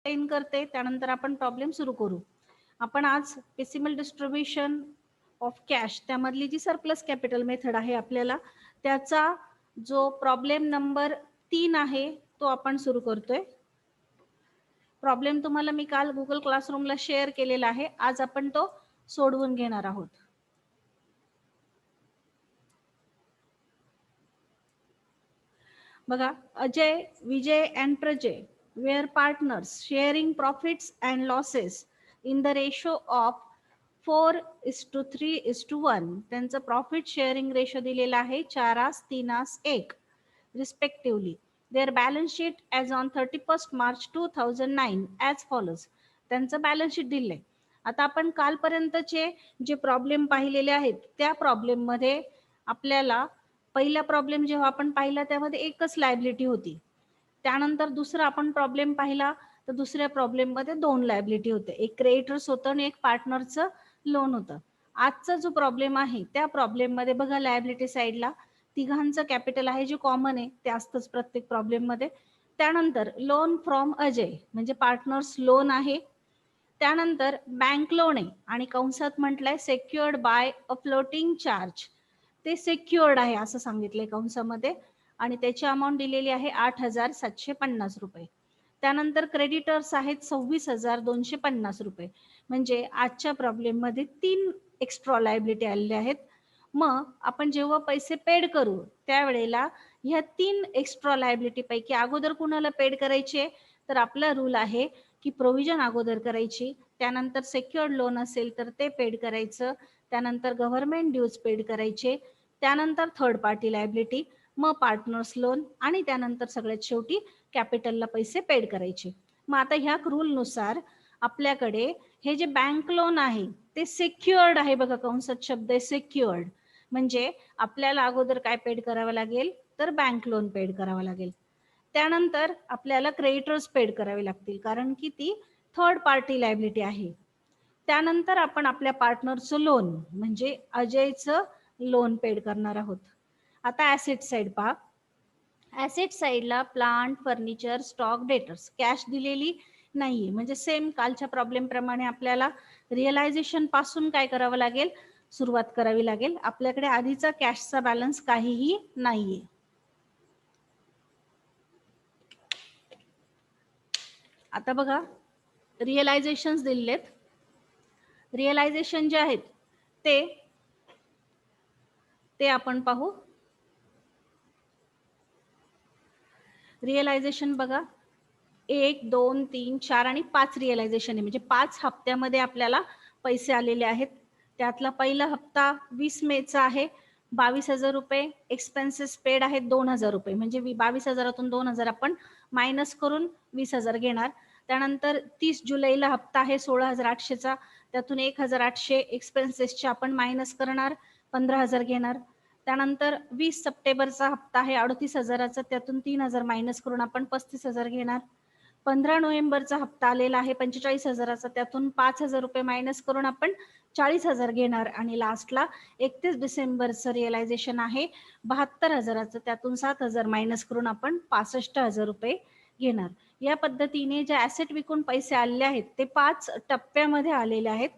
Explain करते, त्यानंतर आपण प्रॉब्लेम सुरू करू. आपण आज पेसिमल डिस्ट्रीब्युशन ऑफ कॅश त्यामधली जी सरप्लस कॅपिटल मेथड आहे आपल्याला त्याचा जो प्रॉब्लेम नंबर 3 आहे तो आपण सुरू करतोय. प्रॉब्लेम तुम्हाला मी काल गुगल क्लासरूमला शेअर केलेला आहे. आज आपण तो सोडवून घेणार आहोत. बघा, Ajay, Vijay and Prajay were partners sharing profits and losses in the ratio of 4:3:1. त्यांचं प्रॉफिट शेअरिंग रेशो दिलेला आहे 4:3:1 respectively. Their balance sheet as on 31 March 2009 as follows. त्यांचं बॅलन्स शीट दिलंय. आता आपण कालपर्यंतचे जे प्रॉब्लेम पाहिलेले आहेत त्या प्रॉब्लेममध्ये आपल्याला पहिला प्रॉब्लेम जेव्हा आपण पाहिला त्यामध्ये एकच लायबिलिटी होती. त्यानंतर दुसरा आपण प्रॉब्लेम पाहिला तर दुसऱ्या प्रॉब्लेममध्ये 2 लायबिलिटी होते. एक क्रेडिटर्स होतं आणि एक पार्टनरचं लोन होतं. आजचा जो प्रॉब्लेम आहे त्या प्रॉब्लेममध्ये बघा लायबिलिटी साईडला तिघांचं कॅपिटल आहे जे कॉमन आहे ते असतंच प्रत्येक प्रॉब्लेममध्ये. त्यानंतर लोन फ्रॉम अजय म्हणजे पार्टनर्स लोन आहे. त्यानंतर बँक लोन आहे आणि कंसात म्हटलंय secured by a floating charge. ते सेक्युअर्ड आहे असं सांगितलंय कंसामध्ये आणि त्याची अमाऊंट दिलेली आहे 8,750 रुपये. त्यानंतर क्रेडिटर्स आहेत 26,250 रुपये. म्हणजे आजच्या प्रॉब्लेममध्ये 3 एक्स्ट्रा लायबिलिटी आलेल्या आहेत. मग आपण जेव्हा पैसे पेड करू त्यावेळेला ह्या 3 एक्स्ट्रा लायबिलिटी पैकी अगोदर कुणाला पेड करायचे तर आपला रूल आहे की प्रोव्हिजन अगोदर करायची, त्यानंतर सेक्युअर्ड लोन असेल तर ते पेड करायचं, त्यानंतर गव्हर्नमेंट ड्यूज पेड करायचे, त्यानंतर थर्ड पार्टी लायबिलिटी, मग पार्टनर्स लोन आणि त्यानंतर सगळ्यात शेवटी कॅपिटलला पैसे पेड करायचे. मग आता ह्या रूलनुसार आपल्याकडे हे जे बँक लोन आहे ते सेक्युअर्ड आहे. बघा कंसात शब्द आहे सेक्युअर्ड. म्हणजे आपल्याला अगोदर काय पेड करावं लागेल तर बँक लोन पेड करावं लागेल. त्यानंतर आपल्याला क्रेडिटर्स पेड करावे लागतील कारण की ती थर्ड पार्टी लायबिलिटी आहे. त्यानंतर आपण आपल्या पार्टनरचं लोन म्हणजे अजयचं लोन पेड करणार आहोत. आता ऍसेट साइड पहा. ऍसेट साइडला plant, furniture, stock, debtors, cash दिलेली नाहीये. म्हणजे सेम कालच्या प्रॉब्लेम प्रमाणे आपल्याला रिअलायझेशन पासून काय करावं लागेल, सुरुवात करावी लागेल. आपल्याकडे आधीचा कॅशचा बॅलन्स काहीही नाहीये. आता बघा रिअलायझेशन दिलेत. रिअलायझेशन जे आहेत ते आपण पाहू. रिअलायझेशन बघा 1, 2, 3, 4 आणि 5 रिअलायझेशन आहे. म्हणजे 5 हप्त्यामध्ये आपल्याला पैसे आलेले आहेत. त्यातला पहिला हप्ता 20 मेचा आहे 22,000 रुपये. एक्सपेन्सेस पेड आहेत 2,000 रुपये. म्हणजे 22,000तून 2,000 आपण मायनस करून 20,000 घेणार. त्यानंतर 30 जुलैला हप्ता आहे 16,800चा. त्यातून 1,800 एक्सपेन्सेसचे आपण मायनस करणार 15,000 घेणार. त्यानंतर 20 सप्टेंबरचा हप्ता आहे 38,000चा. त्यातून 3,000 मायनस करून आपण 35,000 घेणार. 15 नोव्हेंबरचा हप्ता आलेला आहे 45,000चा. त्यातून 5,000 रुपये मायनस करून आपण 40,000 घेणार. आणि लास्टला 31 डिसेंबरचं रिअलायझेशन आहे 72,000चं. त्यातून 7,000 मायनस करून आपण 65,000 रुपये घेणार. या पद्धतीने जे ऍसेट विकून पैसे आलेले आहेत ते 5 टप्प्यामध्ये आलेले आहेत.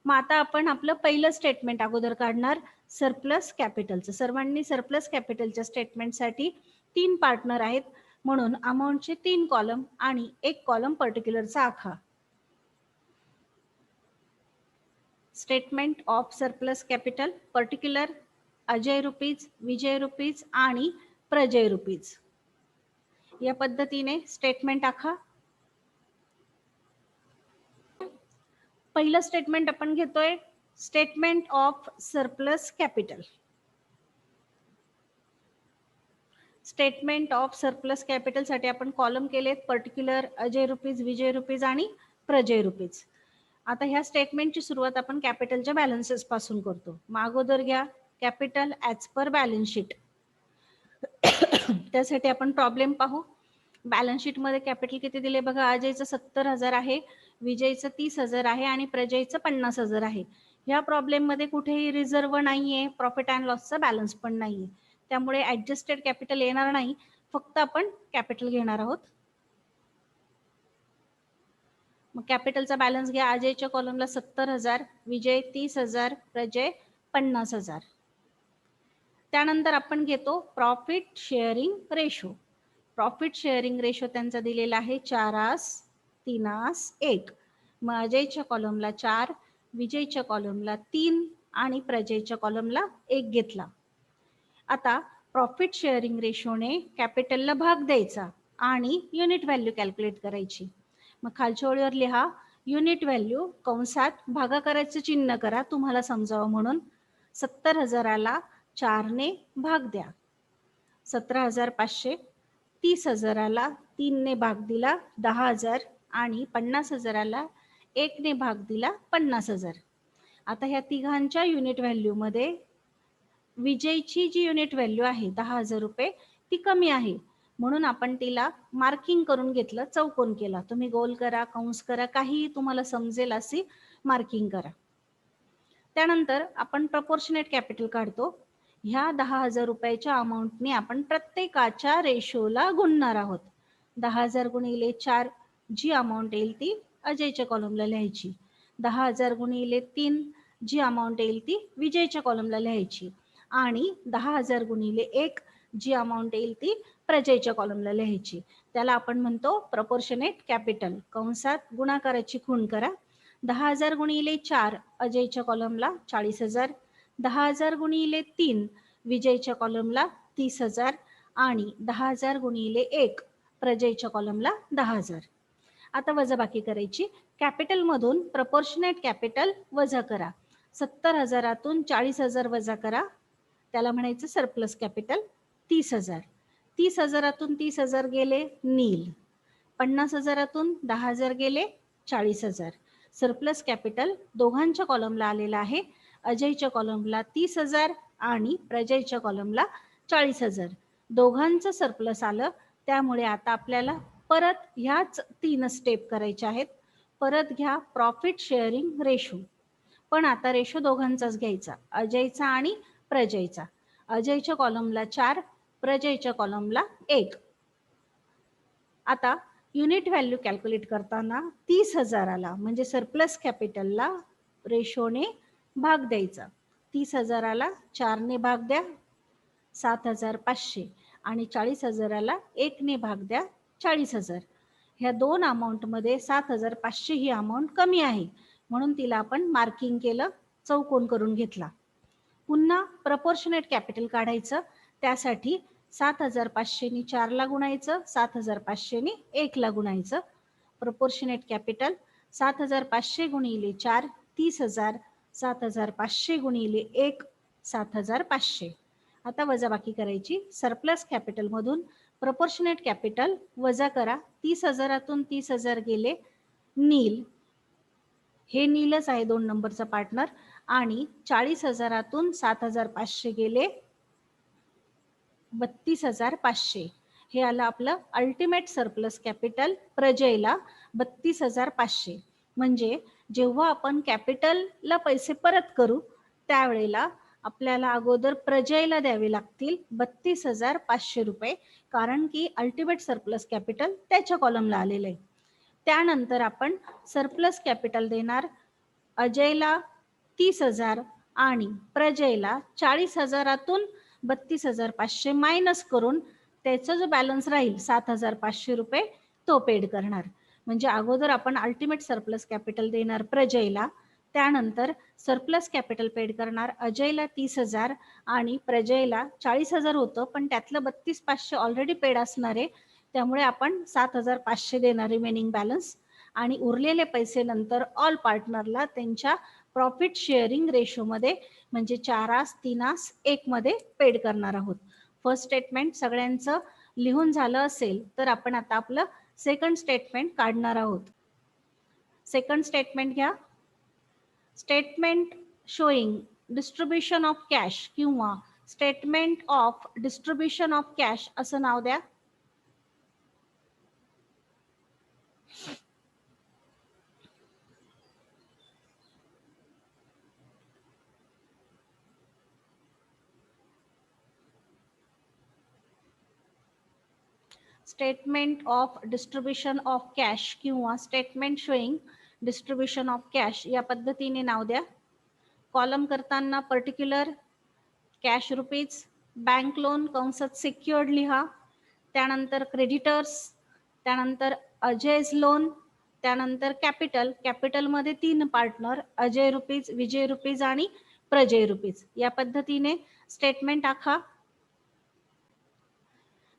मग आता आपण आपलं पहिलं स्टेटमेंट अगोदर काढणार सरप्लस कॅपिटलचं. सर्वांनी सरप्लस कॅपिटलच्या स्टेटमेंटसाठी 3 पार्टनर आहेत म्हणून अमाऊंटचे 3 कॉलम आणि 1 कॉलम पर्टिक्युलरचा आखा. Statement of surplus capital particular Ajay rupees, Vijay rupees आणि प्रजय रुपीज. या पद्धतीने स्टेटमेंट आखा. पहिलं स्टेटमेंट आपण घेतोय statement of surplus capital. Statement of surplus capital साठी आपण कॉलम केलेत पर्टिक्युलर अजय रुपीज, विजय रुपीज आणि प्रजय रुपीज. आता ह्या स्टेटमेंटची सुरुवात आपण कॅपिटलच्या बॅलन्सेस पासून करतो. मग अगोदर घ्या capital as per balance sheet. त्यासाठी आपण प्रॉब्लेम पाहू. बॅलन्स शीट मध्ये कॅपिटल किती दिले बघा. अजयचं 70,000 आहे, विजयचं 30,000 आहे आणि प्रजयचं 50,000 आहे. ह्या प्रॉब्लेम मध्ये कुठेही रिझर्व नाहीये, प्रॉफिट अँड लॉसचा बॅलन्स पण नाहीये. त्यामुळे ऍडजस्टेड कॅपिटल येणार नाही, फक्त आपण कॅपिटल घेणार आहोत. मग कॅपिटलचा बॅलन्स घ्या. अजयच्या कॉलमला 70,000, विजय 30,000, प्रजय 50,000. त्यानंतर आपण घेतो profit sharing ratio. Profit sharing ratio त्यांचा दिलेला आहे 4:3:1. मग अजयच्या कॉलमला 4, विजयच्या कॉलमला 3 आणि प्रजयच्या कॉलमला 1 घेतला. आता प्रॉफिट शेअरिंग रेशोने कॅपिटलला भाग द्यायचा आणि युनिट व्हॅल्यू कॅल्क्युलेट करायची. मग खालच्या ओळीवर लिहा युनिट व्हॅल्यू कंसात भागाकाराचं चिन्ह करा तुम्हाला समजावं म्हणून. 70,000ला 4ने भाग द्या 17,500. 30,000ला 3ने भाग दिला 10,000 आणि 50,000ला 1ने भाग दिला 50,000. आता ह्या तिघांच्या युनिट व्हॅल्यू मध्ये विजयची जी युनिट व्हॅल्यू आहे 10,000 रुपये ती कमी आहे म्हणून आपण तिला मार्किंग करून घेतलं, चौकोन केला. तुम्ही गोल करा, कंस करा, काही तुम्हाला समजेल अशी मार्किंग करा. त्यानंतर आपण प्रपोर्शनेट कॅपिटल काढतो. ह्या 10,000 रुपयाच्या अमाऊंटने आपण प्रत्येकाच्या रेशोला गुणणार आहोत. 10,000 गुणिले 4 जी अमाऊंट येईल ती अजयच्या कॉलमला लिहायची. 10,000 गुणिले 3 जी अमाऊंट येईल ती विजयच्या कॉलमला लिहायची. आणि 10,000 गुणिले 1 जी अमाऊंट येईल ती प्रजयच्या कॉलमला लिहायची. त्याला आपण म्हणतो प्रपोर्शनेट कॅपिटल. कंसात गुणाकाराची खूण करा. 10,000 गुणिले 4 अजयच्या कॉलमला 40,000, 10,000 गुणिले 3 विजयच्या कॉलमला 30,000 आणि 10,000 गुणिले 1 प्रजयच्या कॉलमला 10,000. आता वजाबाकी करायची. कॅपिटल मधून प्रपोर्शनेट कॅपिटल वजा करा. 70,000तून 40,000 वजा करा, त्याला म्हणायचं सरप्लस कॅपिटल. 30,000, 30,000तून 30,000 गेले नील. 50,000तून 10,000 गेले 40,000. सरप्लस कॅपिटल दोघांच्या कॉलमला आलेला आहे. अजयच्या कॉलमला 30,000 आणि प्रजयच्या कॉलमला 40,000. दोघांचं सरप्लस आलं त्यामुळे आता आपल्याला परत ह्याच 3 स्टेप करायच्या आहेत. परत घ्या प्रॉफिट शेअरिंग रेशो, पण आता रेशो दोघांचाच घ्यायचा, अजयचा आणि प्रजयचा. अजयच्या कॉलमला 4, प्रजयच्या कॉलमला 1. आता युनिट व्हॅल्यू कॅल्क्युलेट करताना 30,000ला म्हणजे सरप्लस कॅपिटलला रेशोने भाग द्यायचा. 30,000ला 4ने भाग द्या 7,500 आणि 40,000ला 1ने भाग द्या 40,000. ह्या दोन अमाऊंटमध्ये 7,500 ही अमाऊंट कमी आहे म्हणून तिला आपण मार्किंग केलं, चौकोन करून घेतला. पुन्हा प्रपोर्शनेट कॅपिटल काढायचं. त्यासाठी 7,500नी 4ला गुणायचं, 7,500नी 1ला गुणायचं. प्रपोर्शनेट कॅपिटल 7,500 गुणिले 4 30,000, 7,500 गुणिले 1 7,500. आता वजाबाकी करायची. सरप्लस कॅपिटल मधून प्रपोर्शनेट कॅपिटल वजा करा. 30,000तून 30,000 गेले नील, हे नीलच आहे 2 नंबरचा पार्टनर. आणि 40,000तून 7,500 गेले 32,500. हे आलं आपलं अल्टिमेट सरप्लस कॅपिटल प्रजयला 32,500. म्हणजे जेव्हा आपण कॅपिटलला पैसे परत करू त्यावेळेला आपल्याला अगोदर प्रजयला द्यावे लागतील 32,500 रुपये, कारण की अल्टिमेट सरप्लस कॅपिटल त्याच्या कॉलमला आलेलं आहे. त्यानंतर आपण सरप्लस कॅपिटल देणार अजयला 30,000 आणि प्रजयला 40,000तून 32,500 मायनस करून त्याचा जो बॅलन्स राहील 7,500 रुपये तो पेड करणार. म्हणजे अगोदर आपण अल्टिमेट सरप्लस कॅपिटल देणार प्रजयला, त्यानंतर सरप्लस कॅपिटल पेड करणार अजयला 30,000 आणि प्रजयला 40,000 होतं पण त्यातलं 32,500 ऑलरेडी पेड असणार आहे त्यामुळे आपण 7,500 देणार रिमेनिंग बॅलन्स. आणि उरलेले पैसे नंतर ऑल पार्टनरला त्यांच्या प्रॉफिट शेअरिंग रेशोमध्ये म्हणजे 4:3:1 मध्ये पेड करणार आहोत. फर्स्ट स्टेटमेंट सगळ्यांचं लिहून झालं असेल तर आपण आता आपलं सेकंड स्टेटमेंट काढणार आहोत. सेकंड स्टेटमेंट घ्या. Statement showing distribution of cash किंवा statement of distribution of cash असं नाव द्या. Statement of distribution of cash किंवा statement showing distribution of cash या पद्धतीने नाव द्या. कॉलम करताना particular, cash rupees, bank loan कंसात सिक्युअर्ड लिहा, त्यानंतर क्रेडिटर्स, त्यानंतर अजयज लोन, त्यानंतर कॅपिटल. कॅपिटलमध्ये 3 पार्टनर, अजय रुपीज, विजय रुपीज आणि प्रजय रुपीज. या पद्धतीने स्टेटमेंट आखा.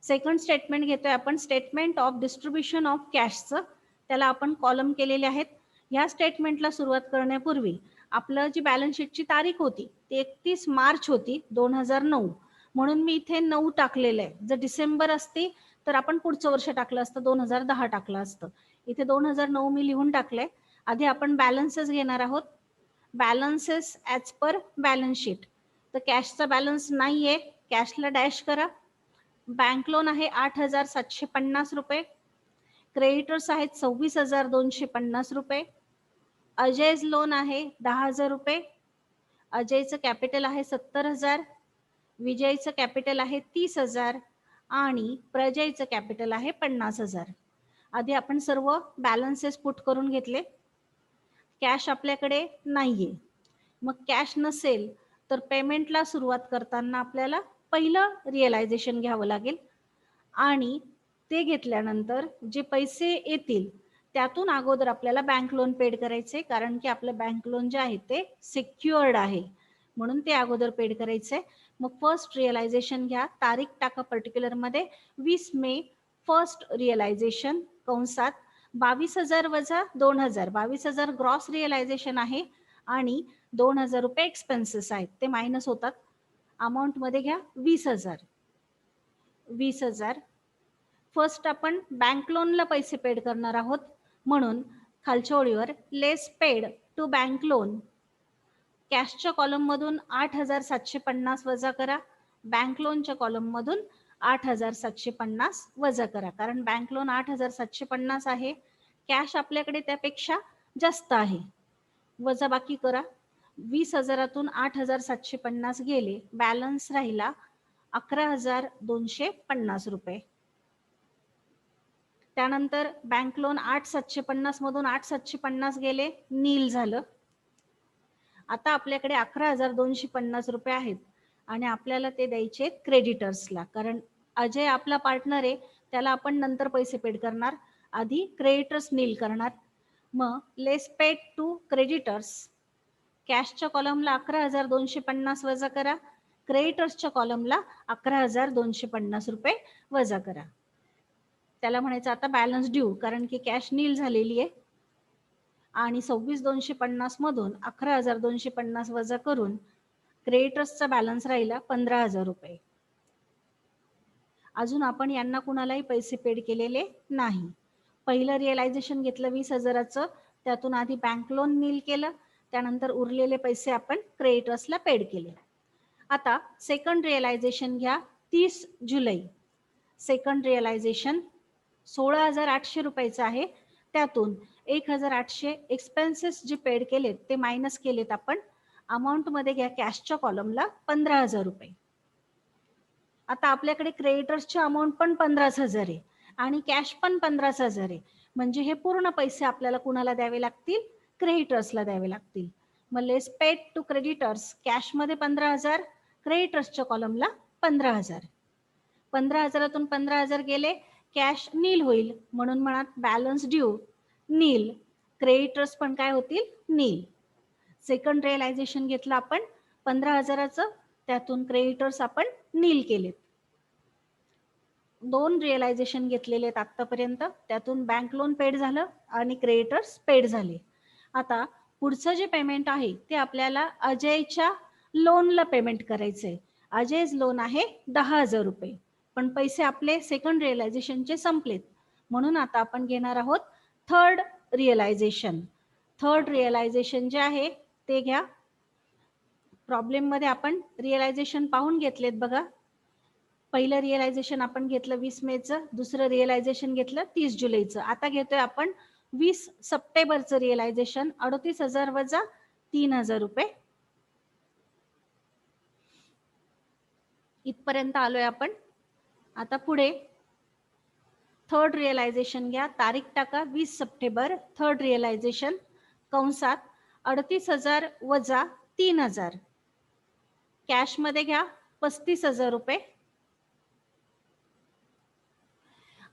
सेकंड स्टेटमेंट घेतोय आपण, स्टेटमेंट ऑफ डिस्ट्रीब्युशन ऑफ कॅशचं. त्याला आपण कॉलम केलेले आहेत. ह्या स्टेटमेंटला सुरुवात करण्यापूर्वी आपलं जी बॅलन्स शीटची तारीख होती ती 31 मार्च होती 2009, म्हणून मी इथे 9 टाकलेलं आहे. जर डिसेंबर असती तर आपण पुढचं वर्ष टाकलं असतं, 2010 टाकलं असतं. इथे 2009 मी लिहून टाकलंय. आधी आपण बॅलन्सेस घेणार आहोत. Balances as per balance sheet. तर कॅशचा बॅलन्स नाहीये, कॅशला डॅश करा. बँक लोन आहे 8,750 रुपये. क्रेडिटर्स आहेत 26,250 रुपये. अजयज लोन आहे 10,000 रुपये. अजयचं कॅपिटल आहे 70,000. विजयचं कॅपिटल आहे 30,000 आणि प्रजयचं कॅपिटल आहे 50,000. आधी आपण सर्व बॅलन्सेस पुट करून घेतले. कॅश आपल्याकडे नाहीये. मग कॅश नसेल तर पेमेंटला सुरुवात करताना आपल्याला पहिलं रिअलायझेशन घ्यावं लागेल आणि ते घेतल्यानंतर जे पैसे येतील त्यातून अगोदर आपल्याला बँक लोन पेड करायचे, कारण की आपलं बँक लोन जे आहे ते सिक्युअर्ड आहे, म्हणून ते अगोदर पेड करायचे. मग फर्स्ट रिअलायझेशन घ्या. तारीख टाका पर्टिक्युलरमध्ये 20 मे. फर्स्ट रिअलायझेशन कंसात 22,000 वजा 2,000. 22,000 ग्रॉस रिअलायझेशन आहे आणि 2,000 रुपये एक्सपेन्सेस आहेत, ते मायनस होतात. अमाऊंट मध्ये घ्या 20,000. 20,000 फर्स्ट आपण बँक लोनला पैसे पेड करणार आहोत, म्हणून खालच्या ओळीवर less paid to bank loan. कॅशच्या कॉलम मधून 8,750 वजा करा. बँक लोनच्या कॉलम मधून 8,750 वजा करा, कारण बँक लोन 8,750 आहे, कॅश आपल्याकडे त्यापेक्षा जास्त आहे. वजा बाकी करा. 20,000तून 8,750 गेले, बॅलन्स राहिला 11,250 रुपये. त्यानंतर बँक लोन 8,750 मधून 8,750 गेले, नील झालं. आता आपल्याकडे 11,250 रुपये आहेत आणि आपल्याला ते द्यायचे क्रेडिटर्सला, कारण अजय आपला पार्टनर आहे, त्याला आपण नंतर पैसे पेड करणार, आधी क्रेडिटर्स नील करणार. मग लेस पेड टू क्रेडिटर्स. कॅशच्या कॉलमला 11,250 वजा करा, क्रेडिटर्सच्या कॉलमला 11,250 रुपये वजा करा. त्याला म्हणायचं आता बॅलन्स ड्यू, कारण की कॅश नील झालेली आहे. आणि 26,250 मधून 11,250 वजा करून क्रेडिटर्सचा बॅलन्स राहिला 15,000 रुपये. अजून आपण यांना कुणालाही पैसे पेड केलेले नाही. पहिलं रिअलायझेशन घेतलं 20,000चं, त्यातून आधी बँक लोन नील केलं, त्यानंतर उरलेले पैसे आपण क्रेडिटर्सला पेड केले. आता सेकंड रिअलायझेशन घ्या 30 जुलै. सेकंड रिअलायझेशन 16,800 रुपयाचं आहे, त्यातून 1,800 एक्सपेन्सेस जे पेड केलेत ते मायनस केलेत आपण. अमाऊंट मध्ये घ्या कॅशच्या कॉलमला 15,000 रुपये. आता आपल्याकडे क्रेडिटर्सची अमाऊंट पण 15,000 आहे आणि कॅश पण 15,000 आहे, म्हणजे हे पूर्ण पैसे आपल्याला कुणाला द्यावे लागतील? क्रेडिटर्सला द्यावे लागतील. मग लेस पेड टू क्रेडिटर्स, कॅशमध्ये 15,000, क्रेडिटर्सच्या कॉलमला 15,000. 15,000तून 15,000 गेले, कॅश नील होईल, म्हणून म्हणा बॅलन्स ड्यू नील. क्रेडिटर्स पण काय होतील? नील. सेकंड रिअलायझेशन घेतलं आपण 15,000चं, त्यातून क्रेडिटर्स आपण नील केलेत. 2 रिअलायझेशन घेतलेले आहेत आतापर्यंत, त्यातून बँक लोन पेड झालं आणि क्रेडिटर्स पेड झाले. आता पुढचं जे पेमेंट आहे ते आपल्याला अजयच्या लोनला पेमेंट करायचंय. अजयच लोन आहे 10,000 रुपये, पण पैसे आपले सेकंड रिअलायझेशनचे संपलेत, म्हणून आता आपण घेणार आहोत थर्ड रिअलायझेशन. थर्ड रिअलायझेशन जे आहे ते घ्या. प्रॉब्लेम मध्ये आपण रिअलायझेशन पाहून घेतलेत बघा. पहिलं रिअलायझेशन आपण घेतलं 20 मेचं, दुसरं रिअलायझेशन घेतलं 30 जुलैचं. आता घेतोय आपण 20 सप्टेंबरचं रिअलायझेशन, 38,000 वजा 3,000 रुपये. इथपर्यंत आलोय आपण. आता पुढे थर्ड रिअलायझेशन घ्या, तारीख टाका 20 सप्टेंबर. थर्ड रिअलायझेशन कंसात 38,000 वजा 3,000. कॅश मध्ये घ्या 35,000 रुपये.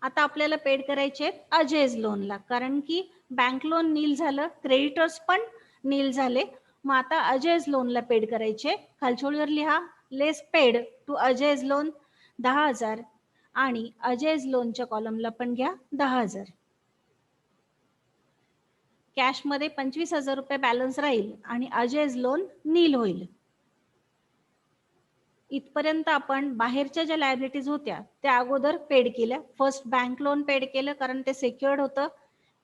आता आपल्याला पेड करायचे आहेत अजयज लोनला, कारण की बँक लोन नील झालं, क्रेडिटर्स पण नील झाले. मग आता अजयज लोनला पेड करायचे. खालचोळीवर लिहा लेस पेड टू अजयज लोन 10,000 आणि अजयज लोनच्या कॉलमला पण घ्या 10,000. कॅश मध्ये 25,000 रुपये बॅलन्स राहील आणि अजयज लोन नील होईल. इथपर्यंत आपण बाहेरच्या ज्या लायबिलिटीज होत्या त्या अगोदर पेड केल्या. फर्स्ट बँक लोन पेड केलं कारण ते सिक्युअर्ड होतं.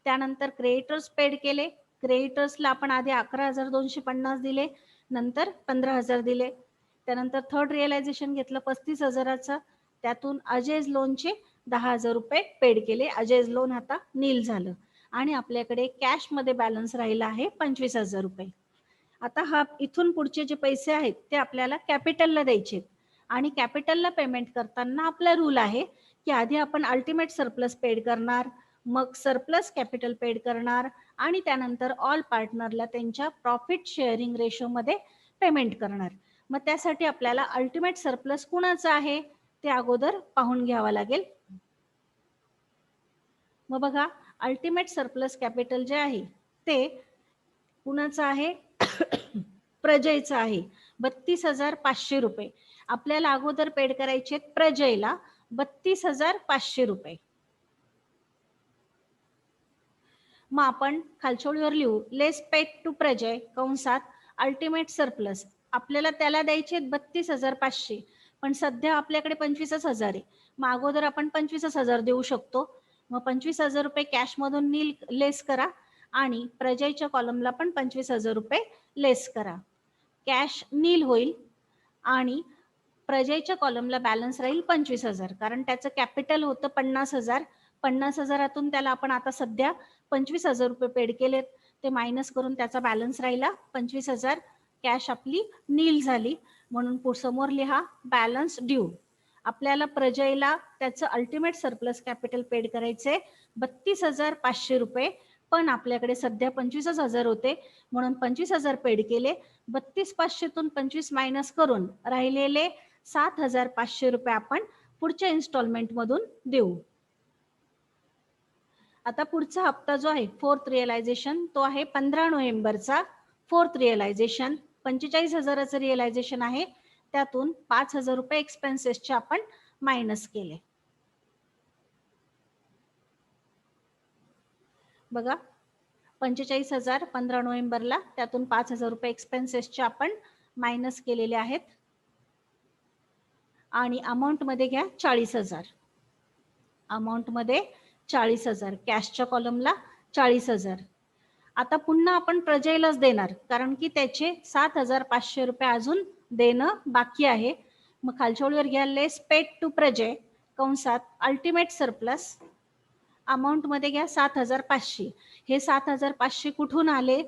त्यानंतर क्रेडिटर्स पेड केले. क्रेडिटर्सला आपण आधी 11,250 दिले, नंतर 15,000 दिले. त्यानंतर थर्ड रिअलायझेशन घेतलं 35,000चं, त्यातून अजयज लोनचे 10,000 रुपये पेड केले. अजयज लोन आता नील झालं आणि आपल्याकडे कॅश मध्ये बॅलन्स राहिला आहे 25,000 रुपये. आता हा इथून पुढचे जे पैसे आहेत ते आपल्याला कॅपिटलला द्यायचे आणि कॅपिटलला पेमेंट करताना आपला रूल आहे की आधी आपण अल्टिमेट सरप्लस पेड करणार, मग सरप्लस कॅपिटल पेड करणार आणि त्यानंतर ऑल पार्टनरला त्यांच्या प्रॉफिट शेअरिंग रेशोमध्ये पेमेंट करणार. मग त्यासाठी आपल्याला अल्टिमेट सरप्लस कुणाचं आहे ते अगोदर पाहून घ्यावं लागेल. मग बघा अल्टिमेट सरप्लस कॅपिटल जे आहे ते कुणाचं आहे प्रजयचं आहे 32,500 रुपये. आपल्याला अगोदर पेड करायचे प्रजयला 32,500 रुपये. मग आपण खालचोळीवर लिहू लेस पेड टू प्रजय कंसात अल्टिमेट सरप्लस. आपल्याला त्याला द्यायचे 32,500 पण सध्या आपल्याकडे 25,000 आहे. मग अगोदर आपण 25,000 देऊ शकतो. मग 25,000 रुपये कॅश मधून नील लेस करा आणि प्रजयच्या कॉलमला पण 25,000 रुपये लेस करा. कॅश नील होईल आणि प्रजयच्या कॉलमला बॅलन्स राहील 25,000 कारण त्याचं कॅपिटल होतं 50,000. 50,000तून त्याला आपण आता सध्या 25,000 रुपये पेड केलेत, ते मायनस करून त्याचा बॅलन्स राहिला 25,000. कॅश आपली नील झाली म्हणून समोर लिहा बॅलन्स ड्यू. आपल्याला प्रजयला त्याचं अल्टिमेट सरप्लस कॅपिटल पेड करायचे 32,500 रुपये, पण आपल्याकडे सध्या 25,000 होते म्हणून 25,000 पेड केले. 32,500तून 25 मायनस करून राहिलेले 7,500 रुपये आपण पुढच्या इन्स्टॉलमेंट मधून देऊ. आता पुढचा हप्ता जो आहे फोर्थ रिअलायझेशन तो आहे 15 नोव्हेंबरचा. फोर्थ रिअलायझेशन 45,000चं रिअलायझेशन आहे, त्यातून 5,000 रुपये एक्सपेन्सेसचे आपण मायनस केले. बघा 45,000 15 नोव्हेंबरला, त्यातून 5,000 रुपये एक्सपेन्सेसचे आपण मायनस केलेले आहेत आणि अमाऊंट मध्ये घ्या 40,000. अमाऊंट मध्ये 40,000 कॅशच्या कॉलमला 40,000. आता पुन्हा आपण प्रजयलाच देणार कारण की त्याचे 7,500 रुपये अजून देणं बाकी आहे. मग खालच्या ओळीवर घ्या लेस पेड टू प्रजय कंसात अल्टिमेट सरप्लस. अमाऊंट मध्ये घ्या 7,500. हे 7,500 कुठून आले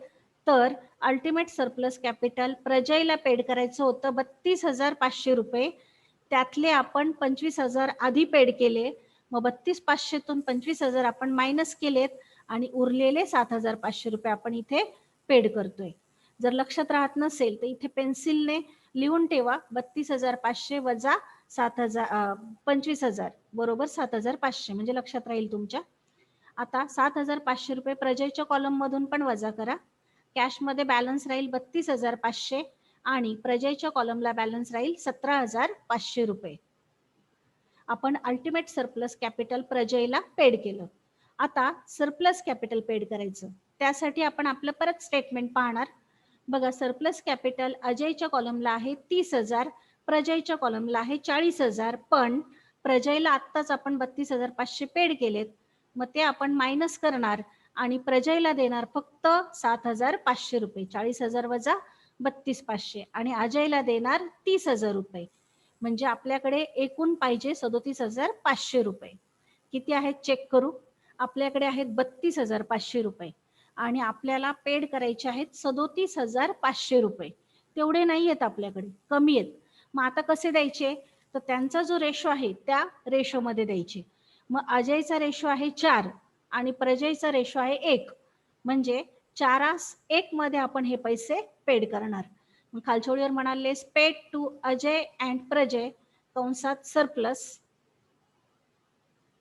तर अल्टिमेट सरप्लस कॅपिटल प्रजयला पेड करायचं होतं 32,500 रुपये. त्यातले आपण 25,000 आधी पेड केले, मग 32,500तून 25,000 आपण मायनस केलेत आणि उरलेले 7,500 रुपये आपण इथे पेड करतोय. जर लक्षात राहत नसेल तर इथे पेन्सिलने लिहून ठेवा 32,500 वजा 25,000 बरोबर 7,500 म्हणजे लक्षात राहील तुमच्या. आता 7,500 रुपये प्रजयच्या कॉलम मधून पण वजा करा. कॅश मध्ये बॅलन्स राहील 32,500 आणि प्रजयच्या कॉलमला बॅलन्स राहील 17,500 रुपये. आपण अल्टिमेट सरप्लस कॅपिटल प्रजयला पेड केलं. आता सरप्लस कॅपिटल पेड करायचं, त्यासाठी आपण आपलं परत स्टेटमेंट पाहणार. बघा सरप्लस कॅपिटल अजयच्या कॉलमला आहे 30,000, प्रजयच्या कॉलमला आहे 40,000, पण प्रजयला आत्ताच आपण 32,500 पेड केलेत, मग ते आपण मायनस करणार आणि प्रजयला देणार फक्त 7,500 रुपये. 40,000 वजा 32,500 आणि अजयला देणार 30,000 रुपये. म्हणजे आपल्याकडे एकूण पाहिजे 37,500 रुपये. किती आहेत चेक करू. आपल्याकडे आहेत 32,500 रुपये आणि आपल्याला पेड करायचे आहेत 37,500 रुपये. तेवढे नाही आहेत आपल्याकडे, कमी आहेत. मग आता कसे द्यायचे तर त्यांचा जो रेशो आहे त्या रेशोमध्ये द्यायचे. मग अजयचा रेशो आहे 4 आणि प्रजयचा रेशो आहे 1, म्हणजे 4:1 मध्ये आपण हे पैसे पेड करणार. मग खालच्या ओळीवर म्हणाले paid to Ajay and Prajay कंसात सरप्लस,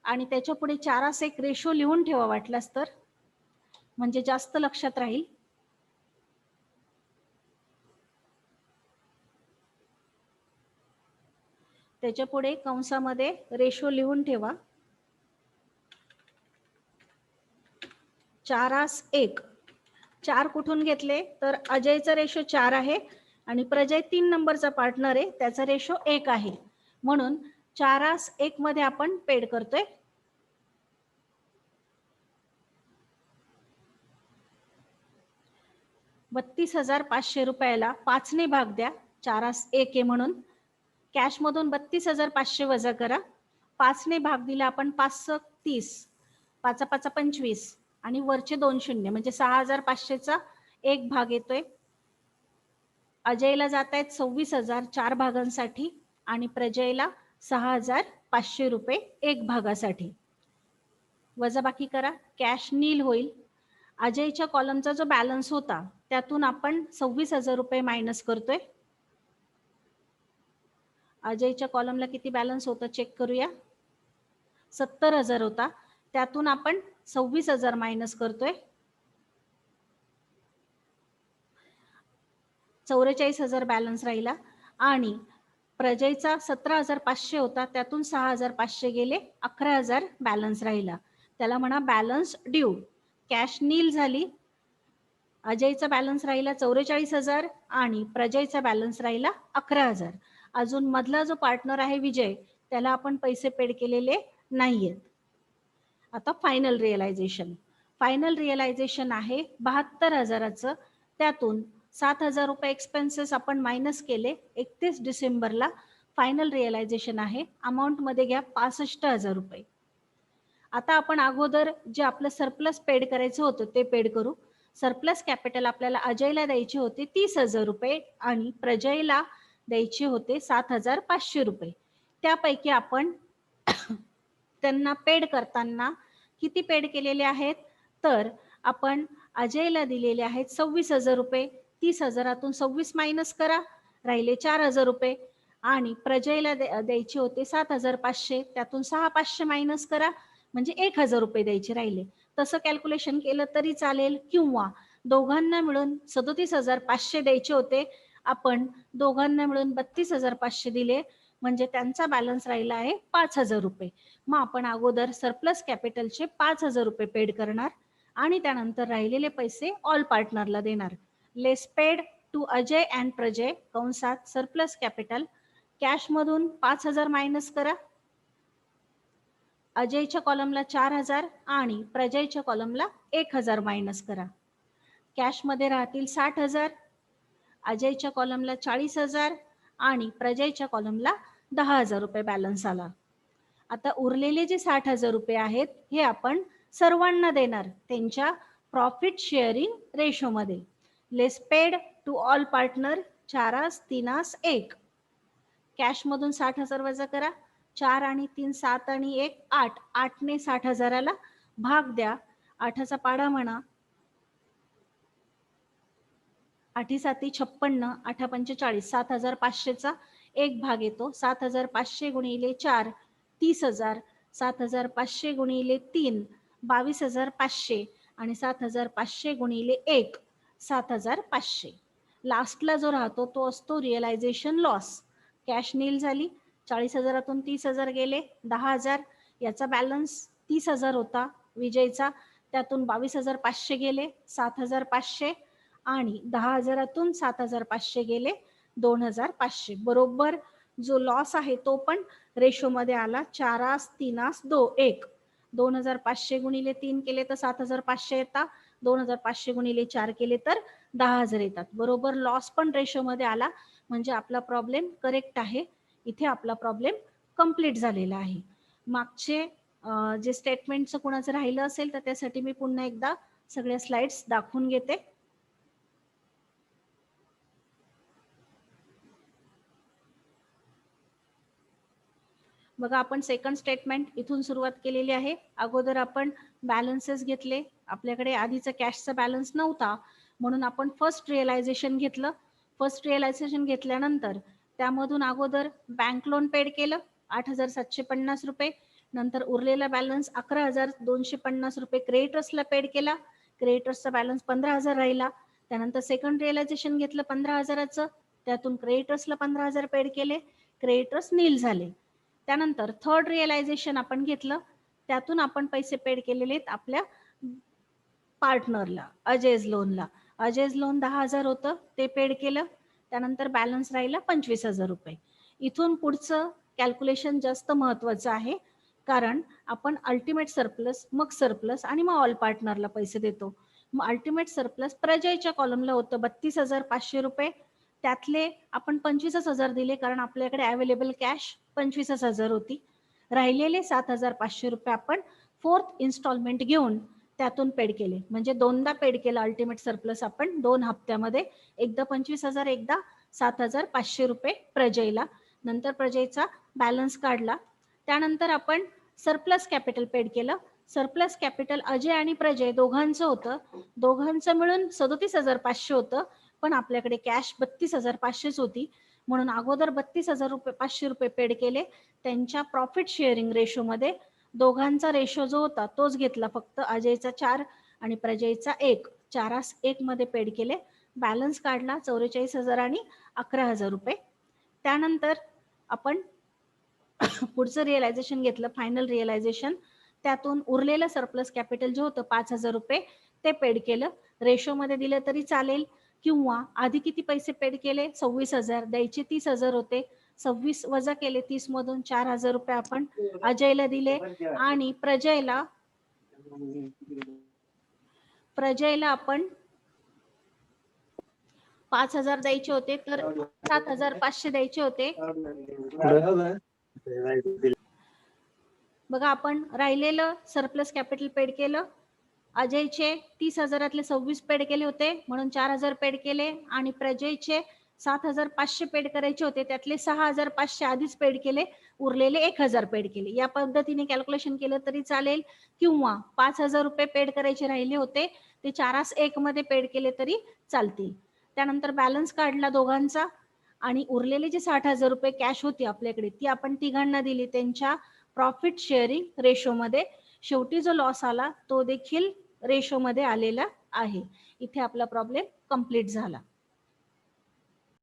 आणि त्याच्या पुढे 4:1 रेशो लिहून ठेवा वाटल्यास तर, म्हणजे जास्त लक्षात राहील. त्याच्या पुढे कंसामध्ये रेशो लिहून ठेवा 4:1. 4 कुठून घेतले तर अजयचा रेशो 4 आहे आणि प्रजय 3 नंबरचा पार्टनर आहे, त्याचा रेशो 1 आहे, म्हणून 4:1 मध्ये आपण पेड करतोय. ₹32,500 5 ने भाग द्या, 4:1 आहे म्हणून. कॅश मधून 32,500 वजा करा, 5 ने भाग दिला आपण 5 30, 5 5 25 आणि वरचे 2 शून्य म्हणजे 6,500चा 1 भाग येतोय. अजयला जात आहेत 26,000 4 भागांसाठी आणि प्रजयला 6,500 रुपये 1 भागासाठी. वजाबाकी करा, कॅश नील होईल. अजयच्या कॉलमचा जो बॅलन्स होता त्यातून आपण 26,000 रुपये मायनस करतोय. अजयच्या कॉलमला किती बॅलन्स होता चेक करूया. 70,000 होता, त्यातून आपण 26,000 मायनस करतोय. 44,000 बॅलन्स राहिला आणि प्रजयचा 17,500 होता, त्यातून 6,500 गेले, 11,000 बॅलन्स राहिला. त्याला म्हणा बॅलन्स ड्यू. कॅश नील झाली. अजयचा बॅलन्स राहिला 44,000 आणि प्रजयचा बॅलन्स राहिला 11,000. अजून मधला जो पार्टनर आहे विजय, त्याला आपण पैसे पेड केलेले नाहीयेत. आता फायनल रिअलायझेशन. फायनल रिअलायझेशन आहे 72,000चं, त्यातून 7,000 रुपये एक्सपेन्सेस आपण मायनस केले. 31 डिसेंबरला फायनल रिअलायझेशन आहे. अमाऊंट मध्ये घ्या 65,000 रुपये. आता आपण अगोदर जे आपलं सरप्लस पेड करायचं होतं ते पेड करू. सरप्लस कॅपिटल आपल्याला अजयला द्यायचे होते 30,000 रुपये आणि प्रजयला द्यायचे होते 7,500 रुपये. त्यापैकी आपण त्यांना पेड करताना किती पेड केलेले आहेत तर आपण अजयला दिलेले आहेत 26,000 रुपये. 30,000तून 26 मायनस करा, राहिले 4,000 रुपये. आणि प्रजयला द्यायचे होते 7,500, त्यातून 6,500 मायनस करा, म्हणजे 1,000 रुपये द्यायचे राहिले. तसं कॅल्क्युलेशन केलं तरी चालेल, किंवा दोघांना मिळून 37,500 द्यायचे होते, आपण दोघांना मिळून 32,500 दिले, म्हणजे त्यांचा बॅलन्स राहिला आहे 5,000 रुपये. मग आपण अगोदर सरप्लस कॅपिटलचे 5,000 रुपये पेड करणार आणि त्यानंतर राहिलेले पैसे ऑल पार्टनरला देणार. Less paid to Ajay and Prajay कंसात सरप्लस कॅपिटल. कॅश मधून 5,000 मायनस करा, अजयच्या कॉलमला 4,000 आणि प्रजयच्या कॉलमला 1,000 मायनस करा. कॅश मध्ये राहतील 60,000, अजयच्या कॉलमला 40,000 आणि प्रजयच्या कॉलमला 10,000 रुपये बॅलन्स आला. आता उरलेले जे 60,000 रुपये आहेत हे आपण सर्वांना देणार त्यांच्या प्रॉफिट शेअरिंग रेशोमध्ये. Less paid to all partner 4:3:1. Cash मधून 60,000 वजा करा, 4 आणि 3 7 आणि 1 8. 8 ने 60,000ला भाग द्या, 8चा पाडा म्हणा, 8 7 56, 8 45, 7,500चा 1 भाग येतो. 7,500 गुणिले 4 30,000, 7,500 गुणिले 3 22,500 आणि 7,500 गुणिले 1 7,500. लास्टला जो राहतो तो असतो रिअलायझेशन लॉस. कॅश नील झाली, 40,000तून 30,000 गेले, 10,000. याचा बॅलन्स 30,000 होता विजयचा, त्यातून 22,500 गेले, 7,500 आणि 10,000तून 7,500 गेले, 2,500. बरोबर जो लॉस आहे तो पण रेशोमध्ये आला. 4:3:1. 2,500 गुणिले 3 केले तर 7,500 येतात, 2,500 गुणिले 4 केले तर 10,000 येतात. बरोबर लॉस पण रेशोमध्ये आला, म्हणजे आपला प्रॉब्लेम करेक्ट आहे. इथे आपला प्रॉब्लेम कंप्लीट झालेला आहे. मागचे जे स्टेटमेंटचं कुणाचं राहिलं असेल तर त्यासाठी मी पुन्हा एकदा सगळ्या स्लाइड्स दाखवून घेते. बघा आपण सेकंड स्टेटमेंट इथून सुरुवात केलेली आहे. अगोदर आपण बॅलन्सेस घेतले, आपल्याकडे आधीचा कॅशचा बॅलन्स नव्हता म्हणून आपण फर्स्ट रिअलायझेशन घेतलं. फर्स्ट रिअलायझेशन घेतल्यानंतर त्यामधून अगोदर बँक लोन पेड केलं 8,750 रुपये. नंतर उरलेला बॅलन्स 11,250 रुपये क्रेडिटर्सला पेड केला. क्रेडिटर्सचा बॅलन्स 15,000 राहिला. त्यानंतर सेकंड रिअलायझेशन घेतलं 15,000चं, त्यातून क्रेडिटर्सला 15,000 पेड केले. क्रेडिटर्स नील झाले. त्यानंतर थर्ड रिअलायझेशन आपण घेतलं, त्यातून आपण पैसे पेड केलेले आहेत आपल्या पार्टनरला, अजयज लोनला. अजयज लोन 10,000 होतं, ते पेड केलं. त्यानंतर बॅलन्स राहिला 25,000 रुपये. इथून पुढचं कॅल्क्युलेशन जास्त महत्वाचं आहे, कारण आपण अल्टिमेट सरप्लस, मग सरप्लस आणि मग ऑल पार्टनरला पैसे देतो. मग अल्टिमेट सरप्लस प्रजयच्या कॉलमला होतं 32,500 रुपये. त्यातले आपण 25,000 दिले, कारण आपल्याकडे अवेलेबल कॅश 25,000 होती. राहिलेले 7,500 रुपये आपण फोर्थ इन्स्टॉलमेंट घेऊन त्यातून पेड केले. म्हणजे दोनदा पेड केलं अल्टिमेट सरप्लस आपण 2 हप्त्यामध्ये, एकदा 25,000, एकदा 7,500 रुपये प्रजयला. नंतर प्रजयचा बॅलन्स काढला. त्यानंतर आपण सरप्लस कॅपिटल पेड केलं. सरप्लस कॅपिटल अजय आणि प्रजय दोघांचं होतं. दोघांचं मिळून 37,500 होतं, पण आपल्याकडे कॅश 32,500 होती म्हणून अगोदर 32,500 रुपये पेड केले. त्यांच्या प्रॉफिट शेअरिंग रेशोमध्ये दोघांचा रेशो जो होता तोच घेतला, फक्त अजयचा 4 आणि प्रजयचा 1, 4:1 मध्ये पेड केले. बॅलन्स काढला 44,000 आणि 11,000 रुपये. त्यानंतर आपण पुढचं रिअलायझेशन घेतलं, फायनल रिअलायझेशन. त्यातून उरलेलं सरप्लस कॅपिटल जे होतं 5,000 रुपये ते पेड केलं. रेशोमध्ये दिलं तरी चालेल, किंवा आधी किती पैसे पेड केले, 26,000, द्यायचे 30,000 होते. 26 वजा केले 30 मधून 4,000 रुपये आपण अजयला दिले. आणि प्रजयला आपण 5,000 द्यायचे होते, तर 7,500 द्यायचे होते. बघा आपण राहिलेलं सरप्लस कॅपिटल पेड केलं. अजयचे 30,000तले 26 पेड केले होते म्हणून 4,000 पेड केले. आणि प्रजयचे 7,500 पेड करायचे होते, त्यातले 6,500 आधीच पेड केले, उरलेले 1,000 पेड केले. या पद्धतीने कॅल्क्युलेशन केलं तरी चालेल, किंवा 5,000 रुपये पेड करायचे राहिले होते, ते 4:1 मध्ये पेड केले तरी चालतील. त्यानंतर बॅलन्स काढला दोघांचा, आणि उरलेले जे 60,000 रुपये कॅश होती आपल्याकडे ती आपण तिघांना दिली त्यांच्या प्रॉफिट शेअरिंग रेशोमध्ये. शेवटी जो लॉस आला तो देखील रेशोमध्ये आलेला आहे. इथे आपला प्रॉब्लेम कंप्लीट झाला.